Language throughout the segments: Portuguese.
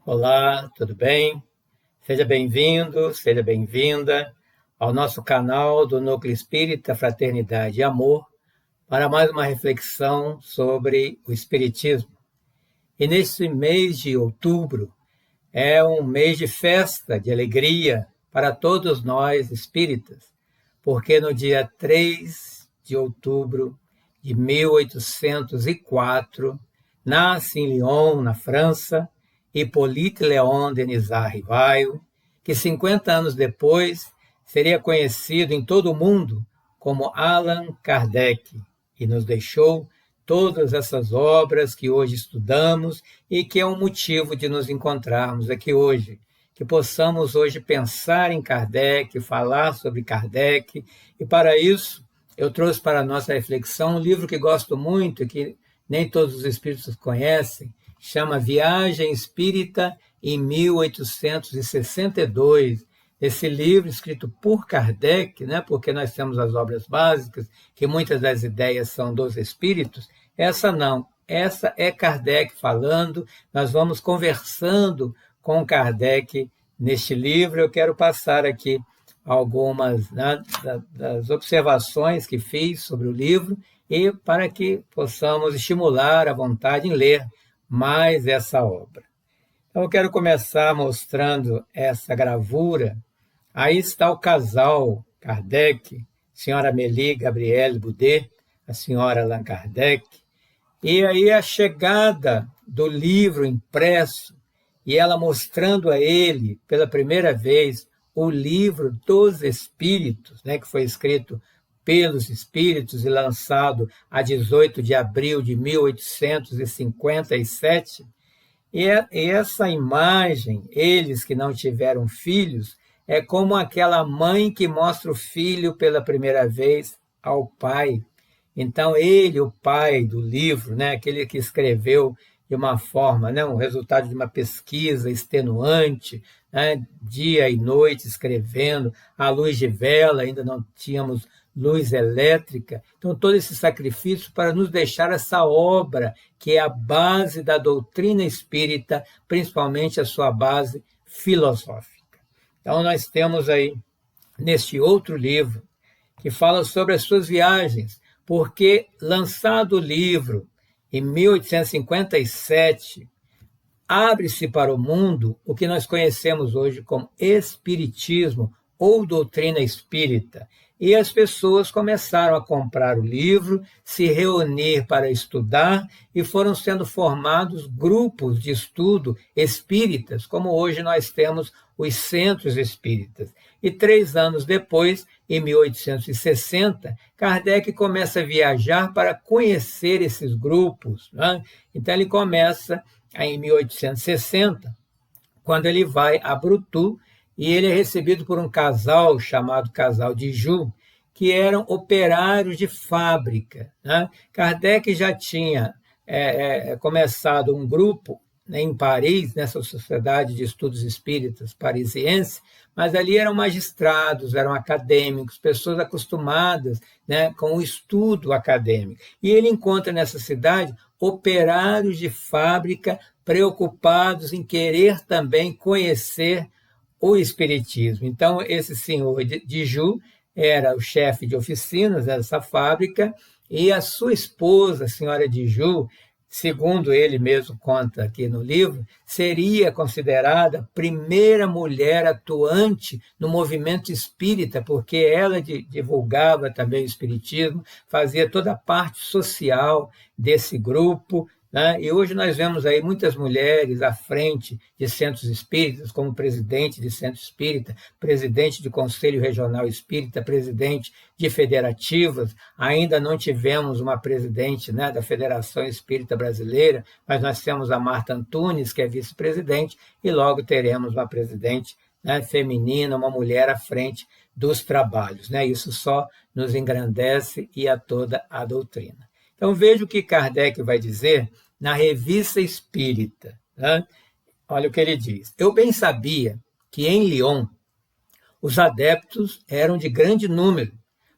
Olá, tudo bem? Seja bem-vindo, seja bem-vinda ao nosso canal do Núcleo Espírita Fraternidade e Amor para mais uma reflexão sobre o Espiritismo. E neste mês de outubro é um mês de festa, de alegria para todos nós espíritas, porque no dia 3 de outubro de 1804 nasce em Lyon, na França, Hippolyte Léon Denisard Rivail, que 50 anos depois seria conhecido em todo o mundo como Allan Kardec, e nos deixou todas essas obras que hoje estudamos e que é um motivo de nos encontrarmos aqui hoje, que possamos hoje pensar em Kardec, falar sobre Kardec, e para isso eu trouxe para a nossa reflexão um livro que gosto muito e que nem todos os espíritos conhecem, chama Viagem Espírita em 1862. Esse livro escrito por Kardec, porque nós temos as obras básicas, que muitas das ideias são dos espíritos, essa não, essa é Kardec falando, nós vamos conversando com Kardec neste livro. Eu quero passar aqui algumas das observações que fiz sobre o livro e para que possamos estimular a vontade em ler mais essa obra. Então, eu quero começar mostrando essa gravura. Aí está o casal Kardec, senhora Amélie Gabrielle Boudet, a senhora Allan Kardec, e aí a chegada do livro impresso, e ela mostrando a ele, pela primeira vez, o livro dos Espíritos, que foi escrito pelos Espíritos e lançado a 18 de abril de 1857. E essa imagem, eles que não tiveram filhos, é como aquela mãe que mostra o filho pela primeira vez ao pai. Então, ele, o pai do livro, aquele que escreveu de uma forma, o resultado de uma pesquisa extenuante, dia e noite escrevendo, à luz de vela, ainda não tínhamos luz elétrica. Então, todo esse sacrifício para nos deixar essa obra, que é a base da doutrina espírita, principalmente a sua base filosófica. Então, nós temos aí, neste outro livro, que fala sobre as suas viagens, porque, lançado o livro em 1857, abre-se para o mundo o que nós conhecemos hoje como Espiritismo ou doutrina espírita. E as pessoas começaram a comprar o livro, se reunir para estudar, e foram sendo formados grupos de estudo espíritas, como hoje nós temos os centros espíritas. E 3 anos depois, em 1860, Kardec começa a viajar para conhecer esses grupos. Então, ele começa em 1860, quando ele vai a Brutu, e ele é recebido por um casal chamado Casal de Joux, que eram operários de fábrica. Kardec já tinha começado um grupo em Paris, nessa Sociedade de Estudos Espíritas parisiense, mas ali eram magistrados, eram acadêmicos, pessoas acostumadas com o estudo acadêmico. E ele encontra nessa cidade operários de fábrica preocupados em querer também conhecer o Espiritismo. Então, esse senhor de Joux era o chefe de oficinas dessa fábrica, e a sua esposa, a senhora de Joux, segundo ele mesmo conta aqui no livro, seria considerada a primeira mulher atuante no movimento espírita, porque ela divulgava também o espiritismo, fazia toda a parte social desse grupo. E hoje nós vemos aí muitas mulheres à frente de centros espíritas, como presidente de centro espírita, presidente de conselho regional espírita, presidente de federativas. Ainda não tivemos uma presidente da Federação Espírita Brasileira, mas nós temos a Marta Antunes, que é vice-presidente, e logo teremos uma presidente feminina, uma mulher à frente dos trabalhos. Isso só nos engrandece e a toda a doutrina. Então, veja o que Kardec vai dizer na Revista Espírita. Olha o que ele diz. Eu bem sabia que em Lyon os adeptos eram de grande número,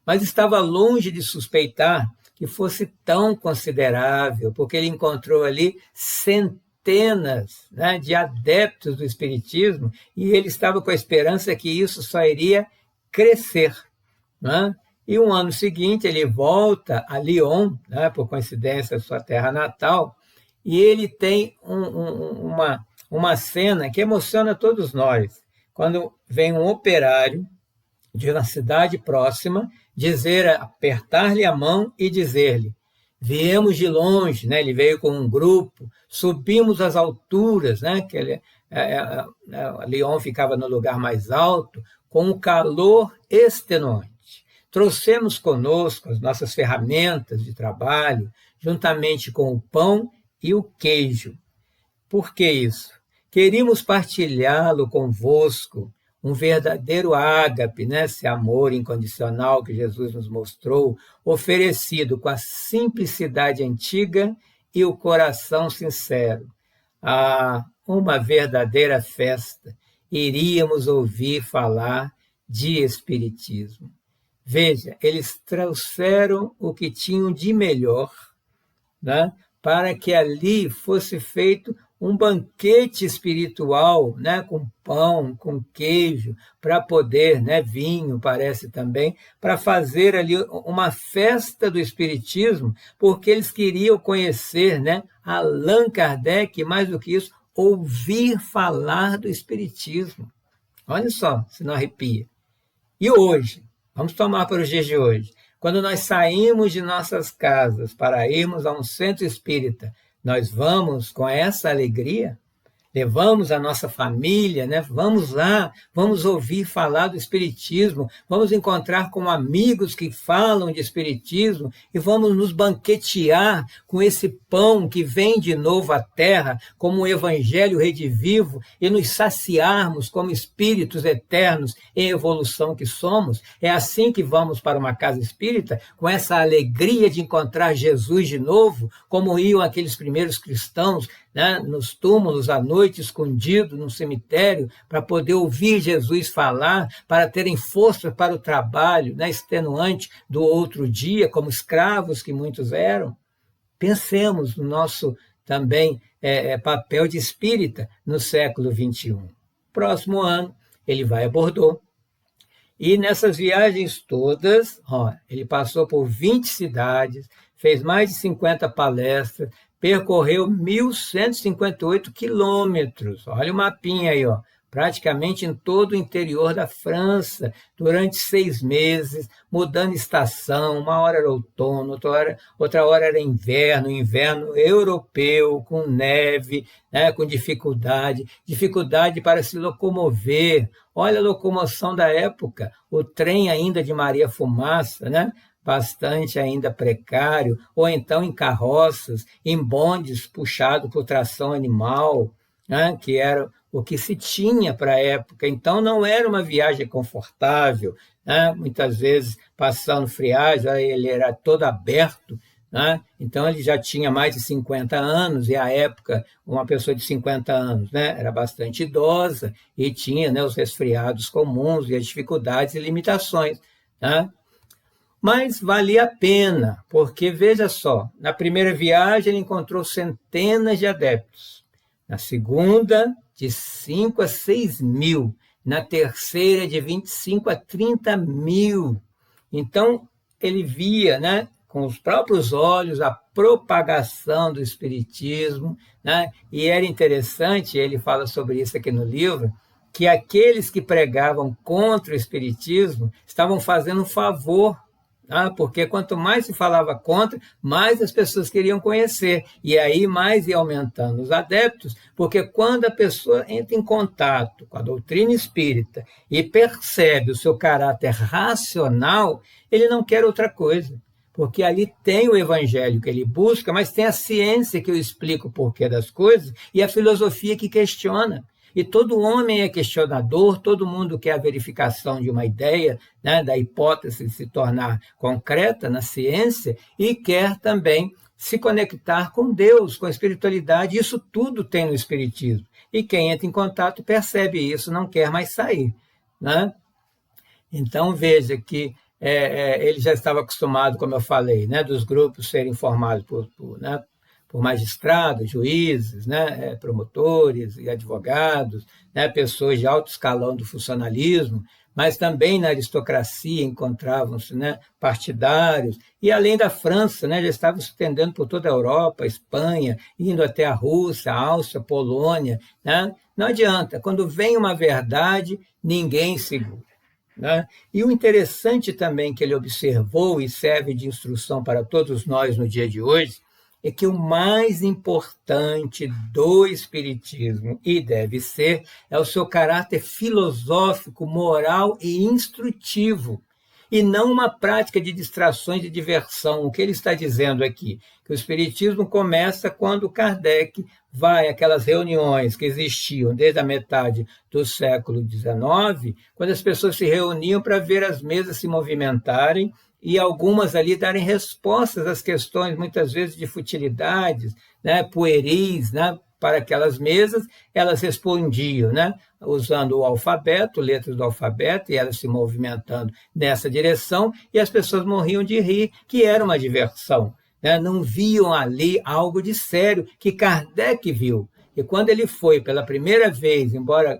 mas estava longe de suspeitar que fosse tão considerável, porque ele encontrou ali centenas centenas, né, de adeptos do Espiritismo, e ele estava com a esperança que isso só iria crescer. Né? E um ano seguinte ele volta a Lyon, né, por coincidência, sua terra natal, e ele tem uma cena que emociona todos nós, quando vem um operário de uma cidade próxima apertar-lhe a mão e dizer-lhe: viemos de longe, né? Ele veio com um grupo, subimos as alturas, né? Lyon ficava no lugar mais alto, com um calor extenuante. Trouxemos conosco as nossas ferramentas de trabalho, juntamente com o pão e o queijo. Por que isso? Queríamos partilhá-lo convosco, um verdadeiro ágape, né? Esse amor incondicional que Jesus nos mostrou, oferecido com a simplicidade antiga e o coração sincero. Uma verdadeira festa. Iríamos ouvir falar de Espiritismo. Veja, eles trouxeram o que tinham de melhor, né, para que ali fosse feito um banquete espiritual, né, com pão, com queijo, para poder, né, vinho, parece também, para fazer ali uma festa do Espiritismo, porque eles queriam conhecer, né, Allan Kardec, mais do que isso, ouvir falar do Espiritismo. Olha só, se não arrepia. E hoje, vamos tomar para os dias de hoje, quando nós saímos de nossas casas para irmos a um centro espírita, nós vamos com essa alegria? Levamos a nossa família, né? Vamos lá, vamos ouvir falar do Espiritismo, vamos encontrar com amigos que falam de Espiritismo e vamos nos banquetear com esse pão que vem de novo à terra, como um evangelho redivivo, e nos saciarmos como espíritos eternos em evolução que somos. É assim que vamos para uma casa espírita, com essa alegria de encontrar Jesus de novo, como iam aqueles primeiros cristãos, né, nos túmulos à noite, escondido no cemitério, para poder ouvir Jesus falar, para terem força para o trabalho, né, extenuante do outro dia, como escravos que muitos eram. Pensemos no nosso também papel de espírita no século XXI. Próximo ano, ele vai a Bordeaux. E nessas viagens todas, ele passou por 20 cidades, fez mais de 50 palestras, percorreu 1.158 quilômetros. Olha o mapinha aí, praticamente em todo o interior da França, durante 6 meses, mudando estação, uma hora era outono, outra hora era inverno europeu, com neve, né, com dificuldade para se locomover. Olha a locomoção da época, o trem ainda de Maria Fumaça, né? Bastante ainda precário, ou então em carroças, em bondes puxados por tração animal, né, que era o que se tinha para a época. Então, não era uma viagem confortável, né, muitas vezes passando friagem, ele era todo aberto, né, então ele já tinha mais de 50 anos, e à época, uma pessoa de 50 anos, né, era bastante idosa, e tinha, né, os resfriados comuns e as dificuldades e limitações, né? Mas valia a pena, porque, veja só, na primeira viagem ele encontrou centenas de adeptos, na segunda, de 5 a 6 mil, na terceira, de 25 a 30 mil. Então, ele via, né, com os próprios olhos a propagação do Espiritismo, né, e era interessante, ele fala sobre isso aqui no livro, que aqueles que pregavam contra o Espiritismo estavam fazendo um favor, porque quanto mais se falava contra, mais as pessoas queriam conhecer, e aí mais ia aumentando os adeptos, porque quando a pessoa entra em contato com a doutrina espírita e percebe o seu caráter racional, ele não quer outra coisa, porque ali tem o evangelho que ele busca, mas tem a ciência que eu explico o porquê das coisas e a filosofia que questiona. E todo homem é questionador, todo mundo quer a verificação de uma ideia, né, da hipótese se tornar concreta na ciência, e quer também se conectar com Deus, com a espiritualidade. Isso tudo tem no Espiritismo. E quem entra em contato percebe isso, não quer mais sair, né? Então, veja que ele já estava acostumado, como eu falei, né, dos grupos serem formados por magistrados, juízes, né, promotores e advogados, né, pessoas de alto escalão do funcionalismo, mas também na aristocracia encontravam-se, né, partidários, e além da França, né, já estavam se estendendo por toda a Europa, Espanha, indo até a Rússia, a Áustria, a Polônia. Né? Não adianta, quando vem uma verdade, ninguém segura. Né? E o interessante também que ele observou e serve de instrução para todos nós no dia de hoje é que o mais importante do Espiritismo, e deve ser, é o seu caráter filosófico, moral e instrutivo, e não uma prática de distrações e diversão. O que ele está dizendo aqui? Que o Espiritismo começa quando Kardec vai àquelas reuniões que existiam desde a metade do século XIX, quando as pessoas se reuniam para ver as mesas se movimentarem e algumas ali darem respostas às questões, muitas vezes de futilidades, né, pueris, né, para aquelas mesas, elas respondiam, né, usando o alfabeto, letras do alfabeto, e elas se movimentando nessa direção, e as pessoas morriam de rir, que era uma diversão. Né, não viam ali algo de sério, que Kardec viu. E quando ele foi pela primeira vez, embora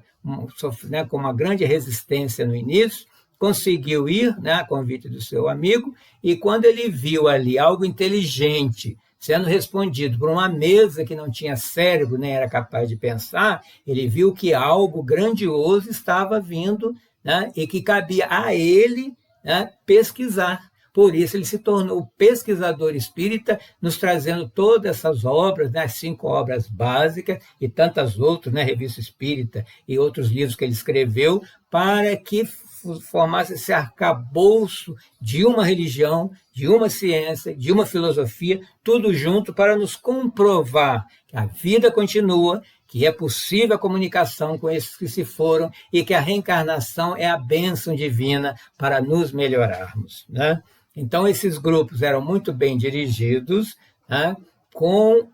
né, com uma grande resistência no início, conseguiu ir, né, a convite do seu amigo, e quando ele viu ali algo inteligente sendo respondido por uma mesa que não tinha cérebro, nem era capaz de pensar, ele viu que algo grandioso estava vindo, né, e que cabia a ele, né, pesquisar. Por isso ele se tornou pesquisador espírita, nos trazendo todas essas obras, né, as 5 obras básicas e tantas outras, né, Revista Espírita e outros livros que ele escreveu, para que formasse esse arcabouço de uma religião, de uma ciência, de uma filosofia, tudo junto para nos comprovar que a vida continua, que é possível a comunicação com esses que se foram e que a reencarnação é a bênção divina para nos melhorarmos. Né? Então, esses grupos eram muito bem dirigidos, né, com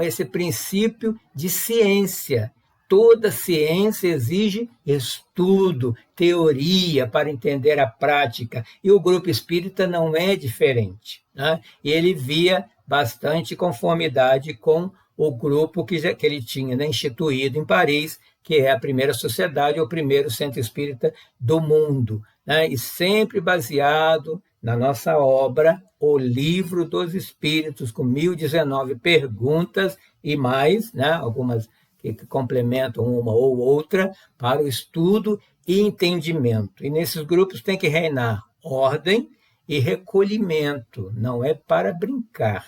esse princípio de ciência. Toda ciência exige estudo, teoria para entender a prática, e o grupo espírita não é diferente. Né? E ele via bastante conformidade com o grupo que ele tinha, né, instituído em Paris, que é a primeira sociedade, ou o primeiro centro espírita do mundo, né? E sempre baseado na nossa obra, O Livro dos Espíritos, com 1019 perguntas e mais, né, algumas que complementam uma ou outra, para o estudo e entendimento. E nesses grupos tem que reinar ordem e recolhimento, não é para brincar.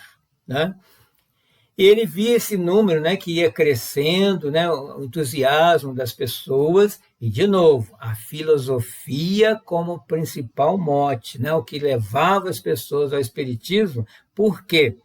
Né? E ele via esse número, né, que ia crescendo, né, o entusiasmo das pessoas, e, de novo, a filosofia como principal mote, né, o que levava as pessoas ao espiritismo. Por quê?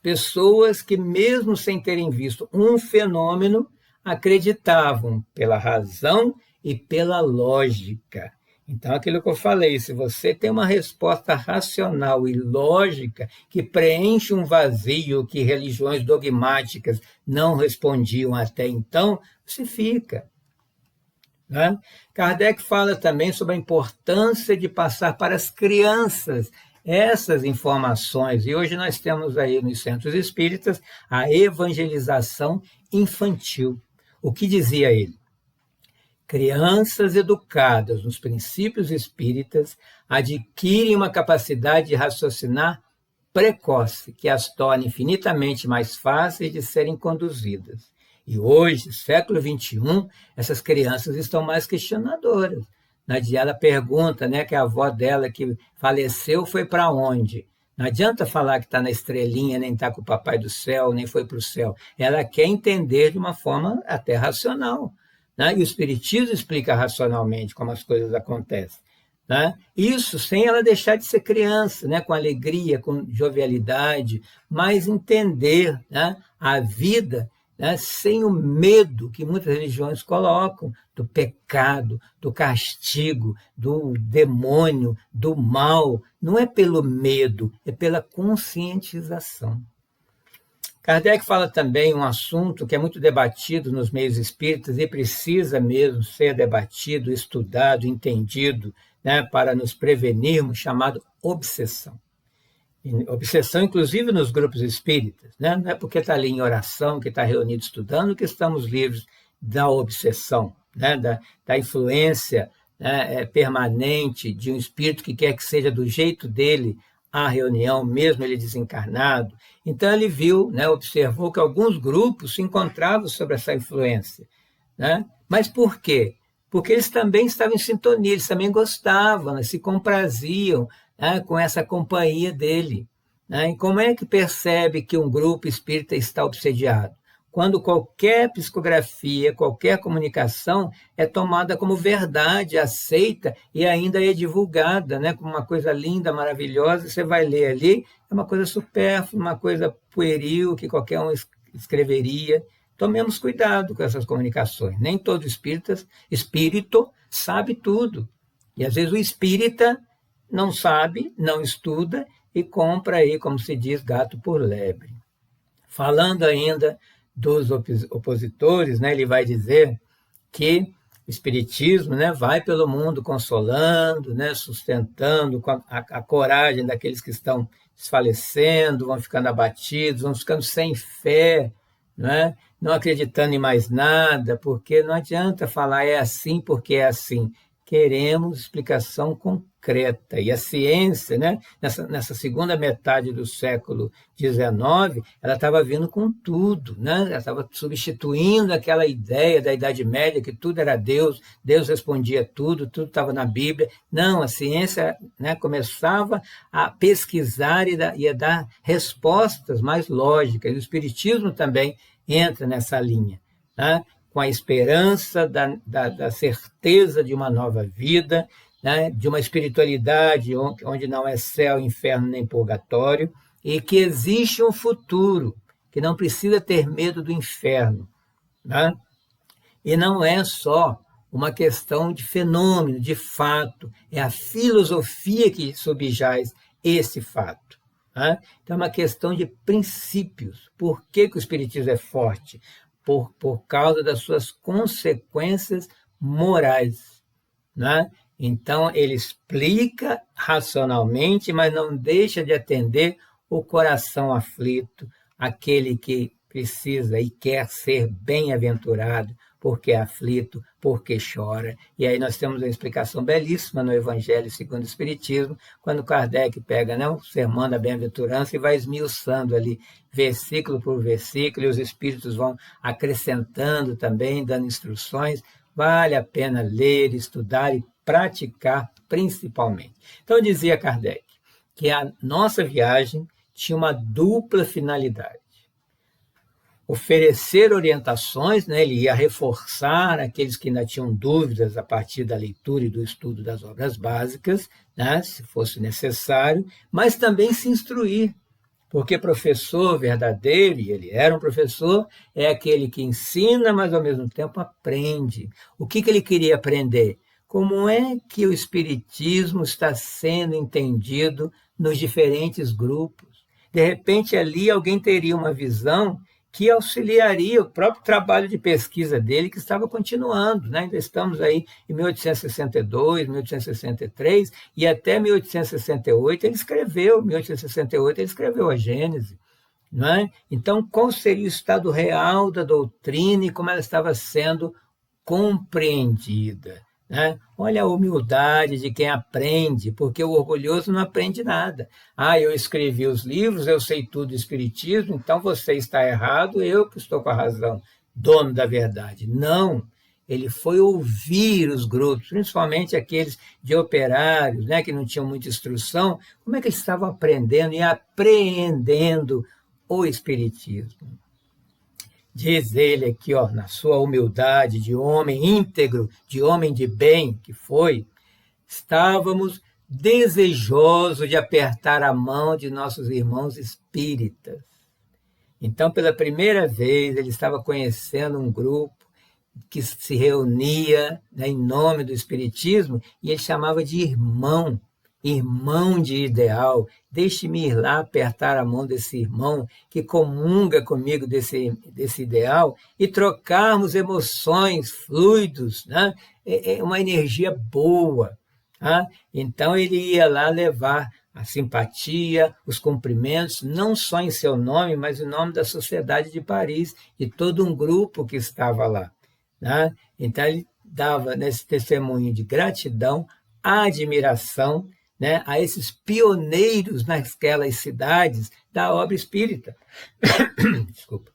Pessoas que, mesmo sem terem visto um fenômeno, acreditavam pela razão e pela lógica. Então, aquilo que eu falei, se você tem uma resposta racional e lógica que preenche um vazio que religiões dogmáticas não respondiam até então, você fica. Né? Kardec fala também sobre a importância de passar para as crianças essas informações, e hoje nós temos aí nos centros espíritas a evangelização infantil. O que dizia ele? Crianças educadas nos princípios espíritas adquirem uma capacidade de raciocinar precoce, que as torna infinitamente mais fáceis de serem conduzidas. E hoje, século XXI, essas crianças estão mais questionadoras. Ela pergunta, né, que a avó dela que faleceu foi para onde? Não adianta falar que está na estrelinha, nem está com o papai do céu, nem foi para o céu. Ela quer entender de uma forma até racional. Né? E o Espiritismo explica racionalmente como as coisas acontecem. Né? Isso sem ela deixar de ser criança, né? Com alegria, com jovialidade, mas entender, né, a vida, né, sem o medo que muitas religiões colocam do pecado, do castigo, do demônio, do mal. Não é pelo medo, é pela conscientização. Kardec fala também um assunto que é muito debatido nos meios espíritas e precisa mesmo ser debatido, estudado, entendido, né, para nos prevenirmos, chamado obsessão. Obsessão, inclusive, nos grupos espíritas, né? Não é porque está ali em oração, que está reunido estudando, que estamos livres da obsessão, né? Da influência, né, permanente de um espírito que quer que seja do jeito dele a reunião, mesmo ele desencarnado. Então, ele viu, né, observou que alguns grupos se encontravam sob essa influência. Né? Mas por quê? Porque eles também estavam em sintonia, eles também gostavam, né, se compraziam, né, com essa companhia dele. Né? E como é que percebe que um grupo espírita está obsediado? Quando qualquer psicografia, qualquer comunicação é tomada como verdade, aceita e ainda é divulgada, né, como uma coisa linda, maravilhosa, você vai ler ali, é uma coisa supérflua, uma coisa pueril, que qualquer um escreveria. Tomemos cuidado com essas comunicações. Nem todo espírito sabe tudo. E às vezes o espírita não sabe, não estuda e compra aí, como se diz, gato por lebre. Falando ainda dos opositores, né, ele vai dizer que o espiritismo, né, vai pelo mundo consolando, né, sustentando com a coragem daqueles que estão desfalecendo, vão ficando abatidos, vão ficando sem fé, né, não acreditando em mais nada, porque não adianta falar é assim porque é assim. Queremos explicação concreta. E a ciência, né, nessa segunda metade do século XIX, ela estava vindo com tudo. Né? Ela estava substituindo aquela ideia da Idade Média, que tudo era Deus, Deus respondia tudo estava na Bíblia. Não, a ciência, né, começava a pesquisar e a dar respostas mais lógicas. E o Espiritismo também entra nessa linha. Né? Com a esperança da certeza de uma nova vida, né? De uma espiritualidade onde não é céu, inferno nem purgatório, e que existe um futuro, que não precisa ter medo do inferno. Né? E não é só uma questão de fenômeno, de fato, é a filosofia que subjaz esse fato. Né? Então, é uma questão de princípios. Por que o Espiritismo é forte? Por causa das suas consequências morais. Né? Então, ele explica racionalmente, mas não deixa de atender o coração aflito, aquele que precisa e quer ser bem-aventurado, porque é aflito, porque chora. E aí nós temos uma explicação belíssima no Evangelho segundo o Espiritismo, quando Kardec pega, né, o sermão da bem-aventurança e vai esmiuçando ali, versículo por versículo, e os Espíritos vão acrescentando também, dando instruções. Vale a pena ler, estudar e praticar principalmente. Então, dizia Kardec que a nossa viagem tinha uma dupla finalidade. Oferecer orientações, né? Ele ia reforçar aqueles que ainda tinham dúvidas a partir da leitura e do estudo das obras básicas, né? Se fosse necessário, mas também se instruir, porque professor verdadeiro, e ele era um professor, é aquele que ensina, mas ao mesmo tempo aprende. O que ele queria aprender? Como é que o Espiritismo está sendo entendido nos diferentes grupos? De repente, ali alguém teria uma visão que auxiliaria o próprio trabalho de pesquisa dele, que estava continuando. Né? Ainda estamos aí em 1862, 1863, e até 1868 ele escreveu, 1868 ele escreveu a Gênese. Não é? Então, qual seria o estado real da doutrina e como ela estava sendo compreendida? Né? Olha a humildade de quem aprende, porque o orgulhoso não aprende nada. Eu escrevi os livros, eu sei tudo do Espiritismo, então você está errado, eu que estou com a razão, dono da verdade. Não, ele foi ouvir os grupos, principalmente aqueles de operários, né, que não tinham muita instrução, como é que eles estavam aprendendo e apreendendo o Espiritismo. Diz ele aqui, ó, na sua humildade de homem íntegro, de homem de bem que foi, estávamos desejosos de apertar a mão de nossos irmãos espíritas. Então, pela primeira vez, ele estava conhecendo um grupo que se reunia, né, em nome do Espiritismo, e ele chamava de irmão de ideal. Deixe-me ir lá apertar a mão desse irmão que comunga comigo desse ideal e trocarmos emoções, fluidos, né? Uma energia boa. Tá? Então ele ia lá levar a simpatia, os cumprimentos, não só em seu nome, mas em nome da Sociedade de Paris, de todo um grupo que estava lá. Né? Então, ele dava nesse testemunho de gratidão, admiração, né, a esses pioneiros naquelas cidades da obra espírita. Desculpa.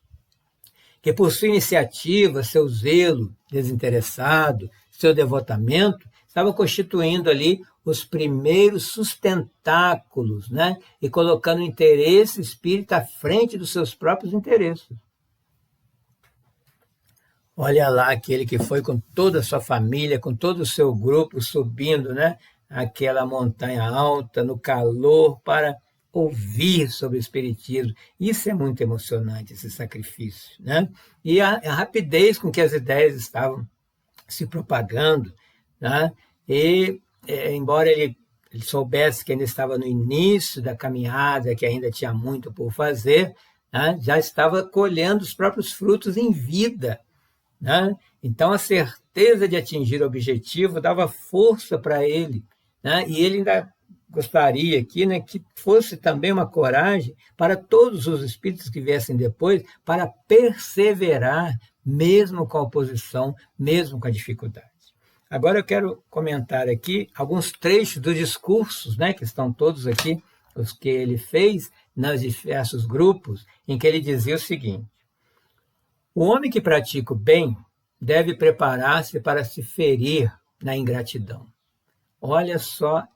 Que por sua iniciativa, seu zelo desinteressado, seu devotamento, estava constituindo ali os primeiros sustentáculos, né? E colocando o interesse espírita à frente dos seus próprios interesses. Olha lá aquele que foi com toda a sua família, com todo o seu grupo, subindo, né? Aquela montanha alta, no calor, para ouvir sobre o Espiritismo. Isso é muito emocionante, esse sacrifício, né? E a rapidez com que as ideias estavam se propagando, né? E, embora ele soubesse que ainda estava no início da caminhada, que ainda tinha muito por fazer, né? Já estava colhendo os próprios frutos em vida, né? Então, a certeza de atingir o objetivo dava força para ele, né? E ele ainda gostaria aqui, né, que fosse também uma coragem para todos os espíritos que viessem depois, para perseverar, mesmo com a oposição, mesmo com a dificuldade. Agora eu quero comentar aqui alguns trechos dos discursos, né, que estão todos aqui, os que ele fez nos diversos grupos, em que ele dizia o seguinte: o homem que pratica o bem deve preparar-se para se ferir na ingratidão. Olha só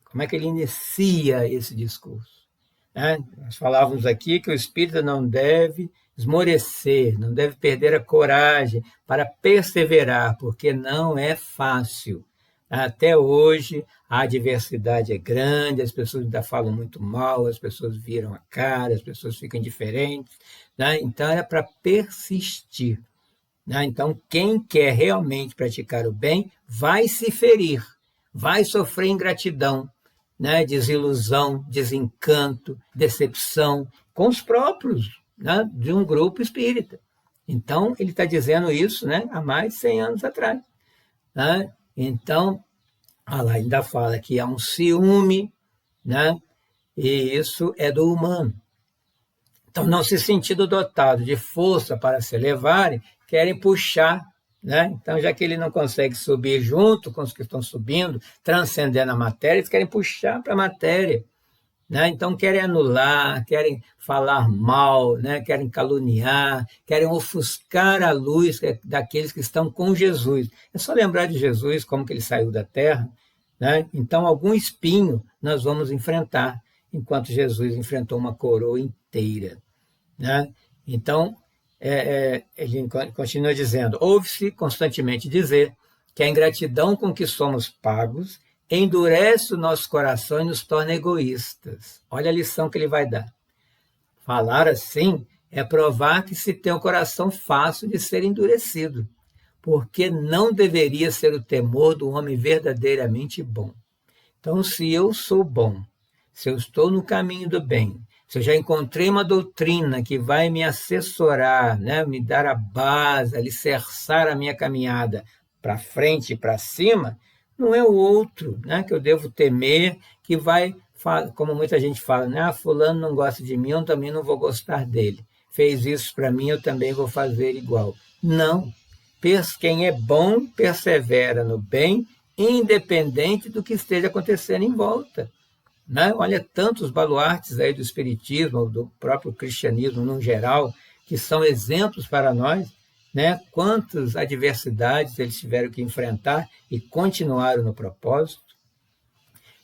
como é que ele inicia esse discurso. Né? Nós falávamos aqui que o espírita não deve esmorecer, não deve perder a coragem para perseverar, porque não é fácil. Até hoje, a adversidade é grande, as pessoas ainda falam muito mal, as pessoas viram a cara, as pessoas ficam indiferentes. Né? Então, é para persistir. Né? Então, quem quer realmente praticar o bem vai se ferir, vai sofrer ingratidão, né? Desilusão, desencanto, decepção com os próprios, né? De um grupo espírita. Então, ele está dizendo isso, né? Há mais de 100 anos atrás. Né? Então, lá ainda fala que há um ciúme, né? E isso é do humano. Então, não se sentindo dotado de força para se elevarem, querem puxar, né? Então, já que ele não consegue subir junto com os que estão subindo, transcendendo a matéria, eles querem puxar para a matéria. Né? Então, querem anular, querem falar mal, né? Querem caluniar, querem ofuscar a luz daqueles que estão com Jesus. É só lembrar de Jesus, como que ele saiu da terra. Né? Então, algum espinho nós vamos enfrentar, enquanto Jesus enfrentou uma coroa inteira. Né? Então, ele continua dizendo: ouve-se constantemente dizer que a ingratidão com que somos pagos endurece o nosso coração e nos torna egoístas. Olha a lição que ele vai dar. Falar assim é provar que se tem um coração fácil de ser endurecido, porque não deveria ser o temor do homem verdadeiramente bom. Então, se eu sou bom, se eu estou no caminho do bem, se eu já encontrei uma doutrina que vai me assessorar, né, me dar a base, alicerçar a minha caminhada para frente e para cima, não é o outro, né, que eu devo temer, que vai, como muita gente fala, né, fulano não gosta de mim, eu também não vou gostar dele. Fez isso para mim, eu também vou fazer igual. Não. Quem é bom persevera no bem, independente do que esteja acontecendo em volta. Né? Olha tantos baluartes aí do espiritismo, do próprio cristianismo no geral, que são exemplos para nós, né? Quantas adversidades eles tiveram que enfrentar e continuaram no propósito.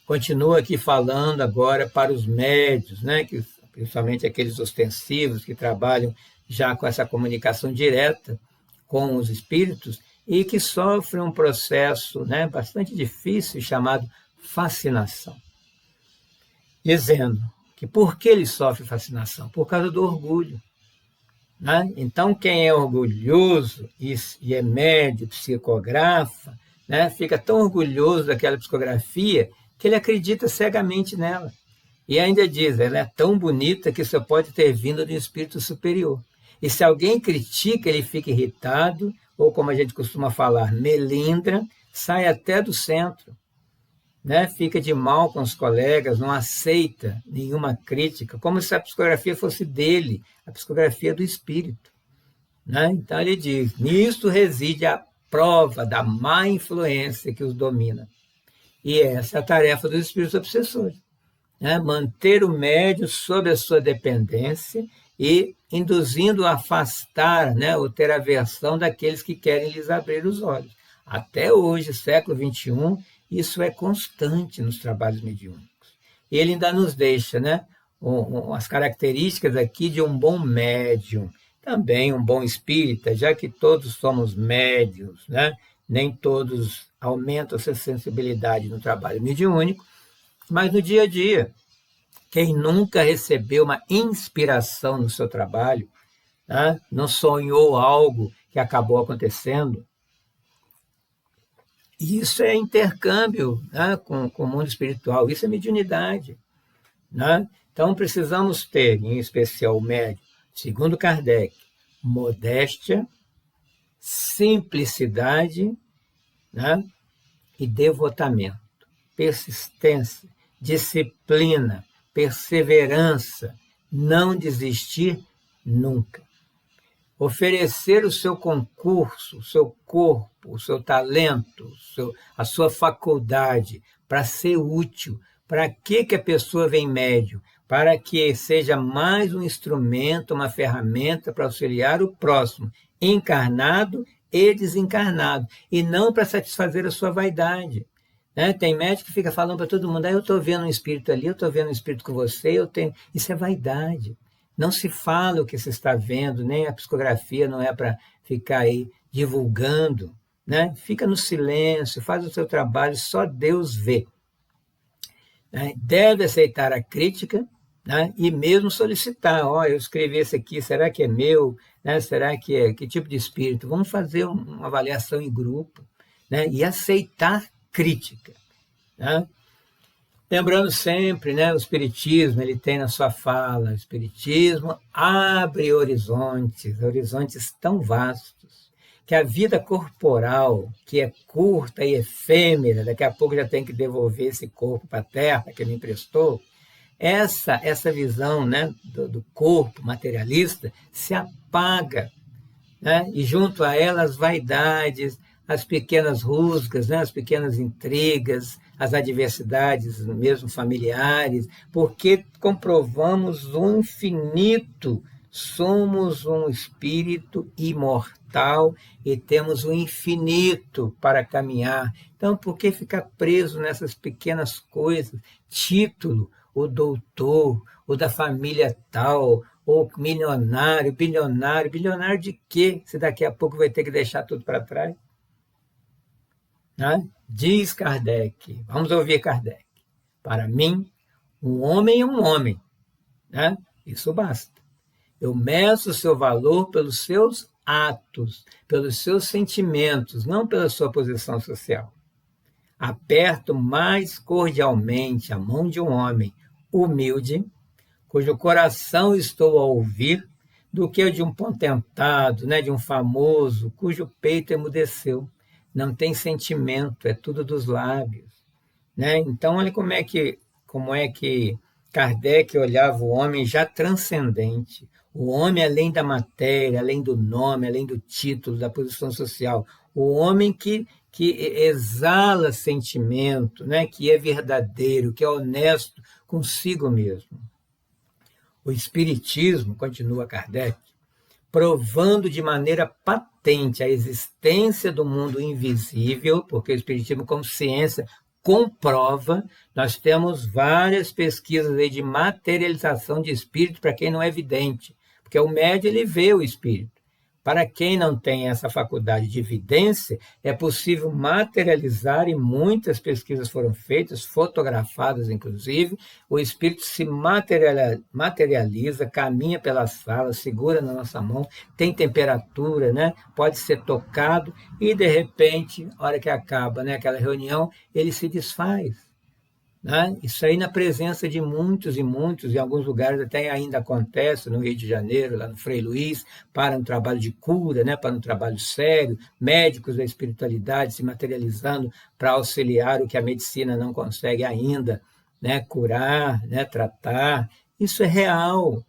Continua aqui falando agora para os médios, né? Que, principalmente aqueles ostensivos que trabalham já com essa comunicação direta com os espíritos e que sofrem um processo, né, bastante difícil chamado fascinação. Dizendo que por que ele sofre fascinação? Por causa do orgulho. Né? Então, quem é orgulhoso e é médio, psicografa, né, fica tão orgulhoso daquela psicografia que ele acredita cegamente nela. E ainda diz, ela é tão bonita que só pode ter vindo de um espírito superior. E se alguém critica, ele fica irritado, ou como a gente costuma falar, melindra, sai até do centro. né? Fica de mal com os colegas, não aceita nenhuma crítica, como se a psicografia fosse dele, a psicografia é do espírito, né? Então ele diz, nisto reside a prova da má influência que os domina. E essa é a tarefa dos espíritos obsessores, né? Manter o médium sob a sua dependência e induzindo a afastar, né, ou ter aversão daqueles que querem lhes abrir os olhos. Até hoje, século XXI, isso é constante nos trabalhos mediúnicos. E ele ainda nos deixa, né, as características aqui de um bom médium, também um bom espírita, já que todos somos médiums, né? Nem todos aumentam essa sensibilidade no trabalho mediúnico, mas no dia a dia, quem nunca recebeu uma inspiração no seu trabalho, né? Não sonhou algo que acabou acontecendo, isso é intercâmbio, né, com o mundo espiritual, isso é mediunidade, né? Então precisamos ter, em especial o médium, segundo Kardec, modéstia, simplicidade, né, e devotamento, persistência, disciplina, perseverança, não desistir nunca. Oferecer o seu concurso, o seu corpo, o seu talento, a sua faculdade para ser útil. Para que a pessoa vem médium? Para que seja mais um instrumento, uma ferramenta para auxiliar o próximo, encarnado e desencarnado, e não para satisfazer a sua vaidade. Né? Tem médico que fica falando para todo mundo, eu estou vendo um espírito ali, eu estou vendo um espírito com você, eu tenho... Isso é vaidade. Não se fala o que se está vendo, nem a psicografia não é para ficar aí divulgando, né? Fica no silêncio, faz o seu trabalho, só Deus vê. Né? Deve aceitar a crítica, né? E mesmo solicitar, eu escrevi esse aqui, será que é meu? Né? Será que é que tipo de espírito? Vamos fazer uma avaliação em grupo, né? E aceitar crítica, né? Lembrando sempre, né, o Espiritismo, ele tem na sua fala, o Espiritismo abre horizontes tão vastos, que a vida corporal, que é curta e efêmera, daqui a pouco já tem que devolver esse corpo para a Terra que ele emprestou, essa visão, né, do corpo materialista se apaga, né, e junto a ela as vaidades, as pequenas rusgas, né, as pequenas intrigas, as adversidades mesmo familiares, porque comprovamos o infinito, somos um espírito imortal e temos o infinito para caminhar. Então, por que ficar preso nessas pequenas coisas? Título, o doutor, o da família tal, ou milionário, bilionário. Bilionário de quê? Se daqui a pouco vai ter que deixar tudo para trás? Né? Diz Kardec, vamos ouvir Kardec, para mim, um homem é um homem, né? Isso basta. Eu meço o seu valor pelos seus atos, pelos seus sentimentos, não pela sua posição social. Aperto mais cordialmente a mão de um homem humilde, cujo coração estou a ouvir, do que o de um potentado, né? De um famoso, cujo peito emudeceu. Não tem sentimento, é tudo dos lábios, né? Então, olha como é que Kardec olhava o homem já transcendente, o homem além da matéria, além do nome, além do título, da posição social, o homem que exala sentimento, né? Que é verdadeiro, que é honesto consigo mesmo. O Espiritismo, continua Kardec, provando de maneira patente a existência do mundo invisível, porque o Espiritismo, como ciência, comprova. Nós temos várias pesquisas aí de materialização de espírito para quem não é vidente, porque o médium ele vê o espírito. Para quem não tem essa faculdade de evidência, é possível materializar, e muitas pesquisas foram feitas, fotografadas inclusive, o espírito se materializa, caminha pela sala, segura na nossa mão, tem temperatura, né? Pode ser tocado e, de repente, na hora que acaba, né, aquela reunião, ele se desfaz. né? Isso aí na presença de muitos e muitos, em alguns lugares até ainda acontece, no Rio de Janeiro, lá no Frei Luiz, para um trabalho de cura, né? Para um trabalho sério, médicos da espiritualidade se materializando para auxiliar o que a medicina não consegue ainda, né? Curar, né? Tratar. Isso é real,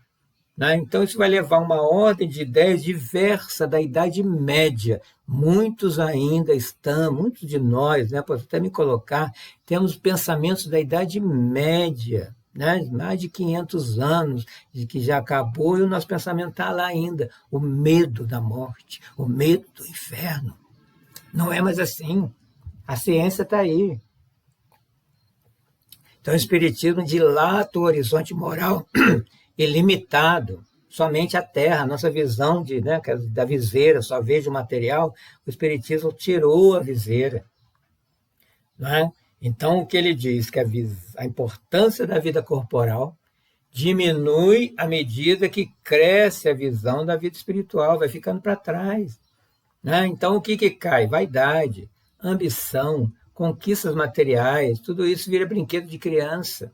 né? Então, isso vai levar uma ordem de ideias diversa da Idade Média. Muitos ainda estão, muitos de nós, né, posso até me colocar, temos pensamentos da Idade Média, né, mais de 500 anos, de que já acabou, e o nosso pensamento está lá ainda. O medo da morte, o medo do inferno. Não é mais assim. A ciência está aí. Então, o Espiritismo dilata o horizonte moral ilimitado, somente a Terra, a nossa visão né, da viseira, só vejo o material, o Espiritismo tirou a viseira. Não é? Então, o que ele diz? Que a importância da vida corporal diminui à medida que cresce a visão da vida espiritual, vai ficando para trás. Né? Então, o que cai? Vaidade, ambição, conquistas materiais, tudo isso vira brinquedo de criança.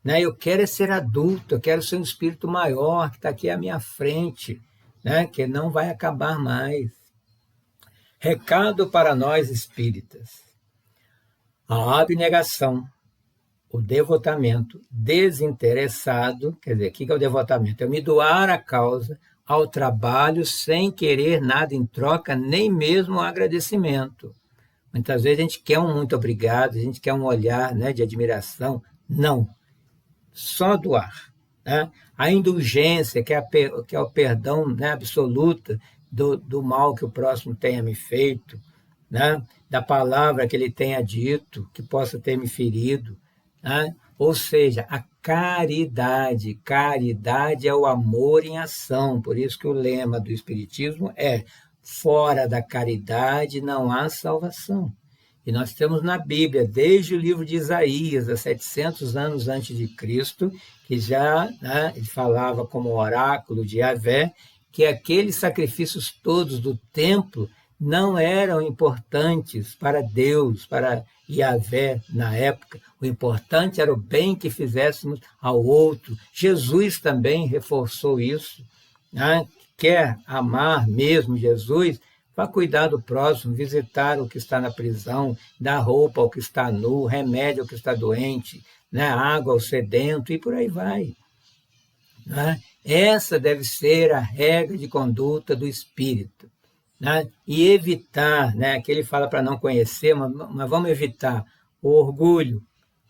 Né? Eu quero é ser adulto, eu quero ser um espírito maior que está aqui à minha frente, né? Que não vai acabar mais. Recado para nós espíritas: a abnegação, o devotamento desinteressado, quer dizer, o que é o devotamento? É me doar a causa, ao trabalho, sem querer nada em troca, nem mesmo um agradecimento. Muitas vezes a gente quer um muito obrigado, a gente quer um olhar, né, de admiração. Não. Só doar. Né? A indulgência, que é o perdão, né, absoluto do mal que o próximo tenha me feito, né? Da palavra que ele tenha dito, que possa ter me ferido. Né? Ou seja, a caridade. Caridade é o amor em ação. Por isso que o lema do Espiritismo é: fora da caridade não há salvação. E nós temos na Bíblia, desde o livro de Isaías, há 700 anos antes de Cristo, que já, né, ele falava como oráculo de Yahvé, que aqueles sacrifícios todos do templo não eram importantes para Deus, para Yahvé na época. O importante era o bem que fizéssemos ao outro. Jesus também reforçou isso. Né? Quer amar mesmo Jesus? Vá cuidar do próximo, visitar o que está na prisão, dar roupa ao que está nu, remédio ao que está doente, né? Água ao sedento e por aí vai. Né? Essa deve ser a regra de conduta do espírito. Né? E evitar, né? Que ele fala para não conhecer, mas vamos evitar o orgulho,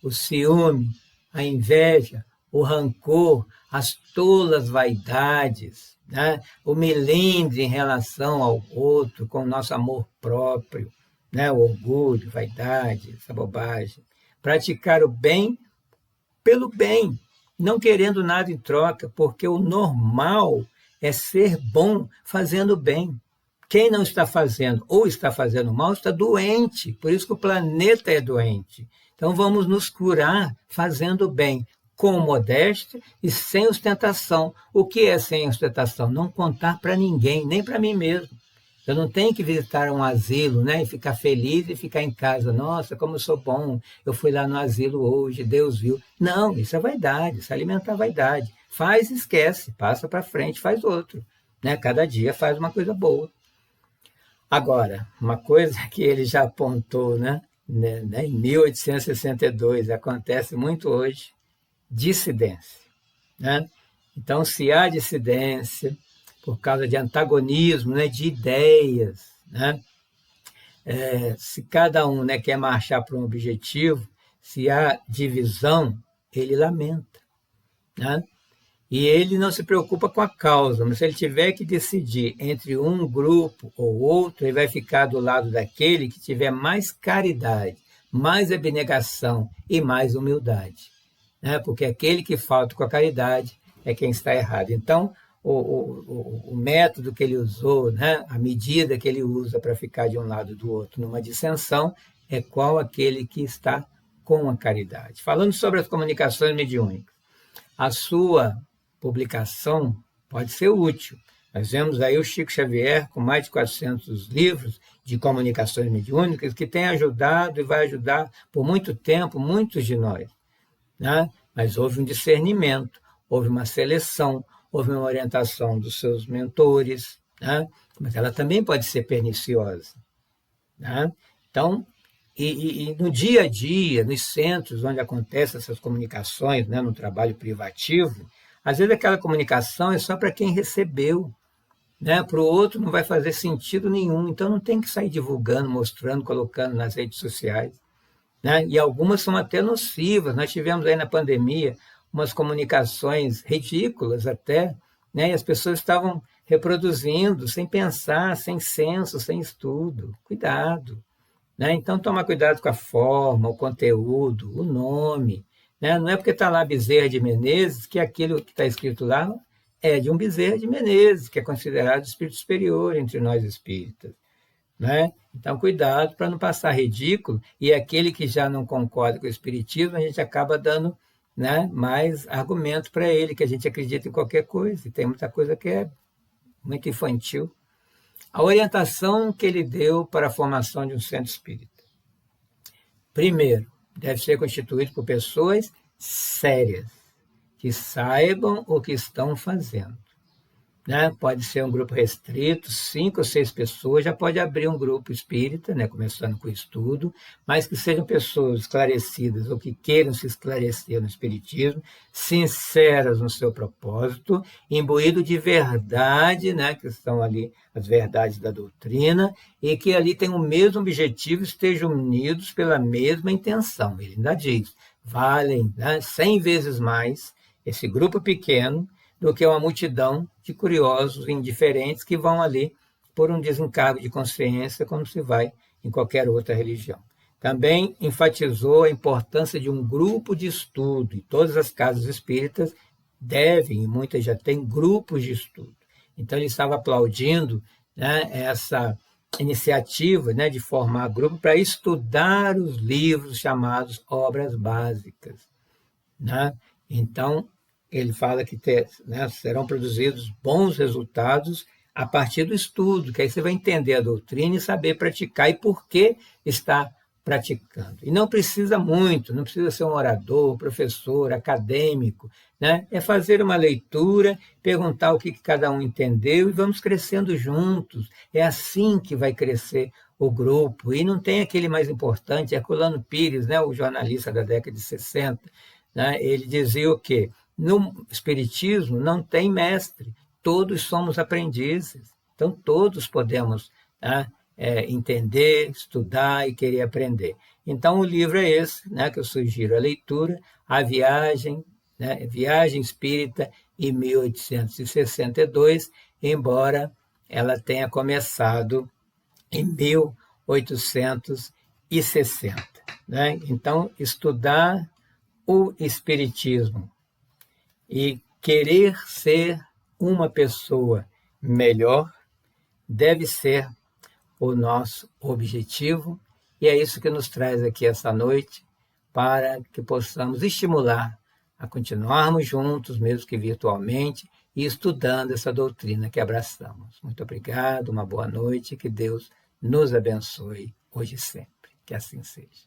o ciúme, a inveja, o rancor, as tolas vaidades, né? O melindre em relação ao outro, com o nosso amor próprio, né? O orgulho, vaidade, essa bobagem. Praticar o bem pelo bem, não querendo nada em troca, porque o normal é ser bom fazendo bem. Quem não está fazendo ou está fazendo mal está doente, por isso que o planeta é doente. Então vamos nos curar fazendo bem, com modéstia e sem ostentação. O que é sem ostentação? Não contar para ninguém, nem para mim mesmo. Eu não tenho que visitar um asilo, né, e ficar feliz e ficar em casa. Nossa, como eu sou bom, eu fui lá no asilo hoje, Deus viu. Não, isso é vaidade, isso é alimentar a vaidade. Faz e esquece, passa para frente, faz outro. Né? Cada dia faz uma coisa boa. Agora, uma coisa que ele já apontou, né, em 1862, acontece muito hoje, dissidência. Né? Então, se há dissidência por causa de antagonismo, né, de ideias, né? Se cada um, né, quer marchar para um objetivo, se há divisão, ele lamenta. Né? E ele não se preocupa com a causa, mas se ele tiver que decidir entre um grupo ou outro, ele vai ficar do lado daquele que tiver mais caridade, mais abnegação e mais humildade. Né? Porque aquele que falta com a caridade é quem está errado. Então, o método que ele usou, né? A medida que ele usa para ficar de um lado ou do outro numa dissensão, é qual aquele que está com a caridade. Falando sobre as comunicações mediúnicas, a sua publicação pode ser útil. Nós vemos aí o Chico Xavier com mais de 400 livros de comunicações mediúnicas que tem ajudado e vai ajudar por muito tempo muitos de nós. né? Mas houve um discernimento, houve uma seleção, houve uma orientação dos seus mentores, né? Mas ela também pode ser perniciosa, né? Então, e no dia a dia, nos centros onde acontecem essas comunicações, né, no trabalho privativo, às vezes aquela comunicação é só para quem recebeu, né? Para o outro não vai fazer sentido nenhum, então não tem que sair divulgando, mostrando, colocando nas redes sociais, né? E algumas são até nocivas. Nós tivemos aí na pandemia umas comunicações ridículas até, né? E as pessoas estavam reproduzindo sem pensar, sem senso, sem estudo. Cuidado, né? Então, tomar cuidado com a forma, o conteúdo, o nome, né? Não é porque está lá Bezerra de Menezes que aquilo que está escrito lá é de um Bezerra de Menezes, que é considerado espírito superior entre nós espíritas, né? Então, cuidado para não passar ridículo, e aquele que já não concorda com o espiritismo, a gente acaba dando, né, mais argumento para ele, que a gente acredita em qualquer coisa, e tem muita coisa que é muito infantil. A orientação que ele deu para a formação de um centro espírita. Primeiro, deve ser constituído por pessoas sérias, que saibam o que estão fazendo, né? Pode ser um grupo restrito, 5 ou 6 pessoas, já pode abrir um grupo espírita, né? Começando com o estudo, mas que sejam pessoas esclarecidas ou que queiram se esclarecer no espiritismo, sinceras no seu propósito, imbuído de verdade, né? Que são ali as verdades da doutrina, e que ali tem o mesmo objetivo, estejam unidos pela mesma intenção. Ele ainda diz, valem, né, 100 vezes mais esse grupo pequeno do que uma multidão de curiosos indiferentes que vão ali por um desencargo de consciência, como se vai em qualquer outra religião. Também enfatizou a importância de um grupo de estudo, e todas as casas espíritas devem, e muitas já têm, grupos de estudo. Então, ele estava aplaudindo, né, essa iniciativa, né, de formar grupo para estudar os livros chamados obras básicas, né? Então, ele fala que né, serão produzidos bons resultados a partir do estudo, que aí você vai entender a doutrina e saber praticar e por que está praticando. E não precisa muito, não precisa ser um orador, professor, acadêmico, né? É fazer uma leitura, perguntar o que cada um entendeu e vamos crescendo juntos. É assim que vai crescer o grupo. E não tem aquele mais importante, Herculano Pires, né, o jornalista da década de 60, né, ele dizia o quê? No espiritismo não tem mestre, todos somos aprendizes. Então, todos podemos, né, entender, estudar e querer aprender. Então, o livro é esse, né, que eu sugiro a leitura, A Viagem, né, Viagem Espírita em 1862, embora ela tenha começado em 1860. Né? Então, estudar o Espiritismo e querer ser uma pessoa melhor deve ser o nosso objetivo, e é isso que nos traz aqui essa noite, para que possamos estimular a continuarmos juntos, mesmo que virtualmente, e estudando essa doutrina que abraçamos. Muito obrigado, uma boa noite, que Deus nos abençoe hoje e sempre. Que assim seja.